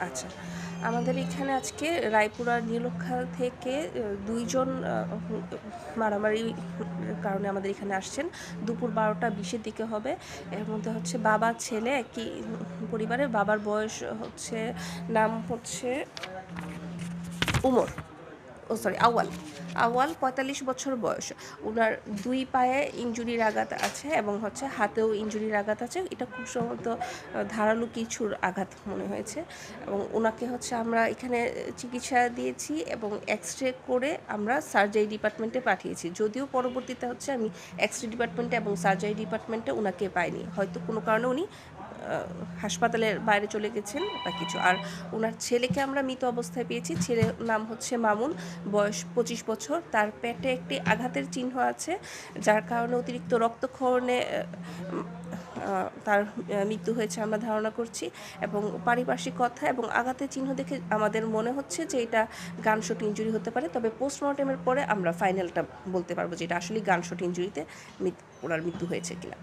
আচ্ছা, আমাদের এখানে আজকে রায়পুরা নীলক্ষা থেকে ২ জন মারামারির কারণে আমাদের এখানে আসছেন। দুপুর ১২টা ২০ এর দিকে হবে। এর মধ্যে হচ্ছে বাবা ছেলে একই পরিবারের। বাবার বয়স হচ্ছে, নাম হচ্ছে উমর, ও সরি আউয়াল। আউয়াল ৪৫ বছর বয়স। উনার ২ পায়ে ইনজুরির আঘাত আছে এবং হচ্ছে হাতেও ইনজুরির আঘাত আছে। এটা খুব সম্ভবত ধারালো কিছুর আঘাত মনে হয়েছে এবং উনাকে হচ্ছে আমরা এখানে চিকিৎসা দিয়েছি এবং এক্স-রে করে আমরা সার্জারি ডিপার্টমেন্টে পাঠিয়েছি। যদিও পরবর্তীতে হচ্ছে আমি এক্স-রে ডিপার্টমেন্টে এবং সার্জারি ডিপার্টমেন্টে উনাকে পাইনি। হয়তো কোনো কারণে উনি হাসপাতালের বাইরে চলে গেছেন বা কিছু। আর উনার ছেলেকে আমরা মৃত অবস্থায় পেয়েছি। ছেলের নাম হচ্ছে মামুন, বয়স ২৫ বছর। তার পেটে একটি আঘাতের চিহ্ন আছে, যার কারণে অতিরিক্ত রক্তক্ষরণে তার মৃত্যু হয়েছে আমরা ধারণা করছি। এবং পারিপার্শ্বিক কথা এবং আঘাতের চিহ্ন দেখে আমাদের মনে হচ্ছে যে এটা গানশট ইনজুরি হতে পারে। তবে পোস্টমর্টেমের পরে আমরা ফাইনালটা বলতে পারবো যে এটা আসলেই গানশট ইনজুরিতে ওনার মৃত্যু হয়েছে কিনা।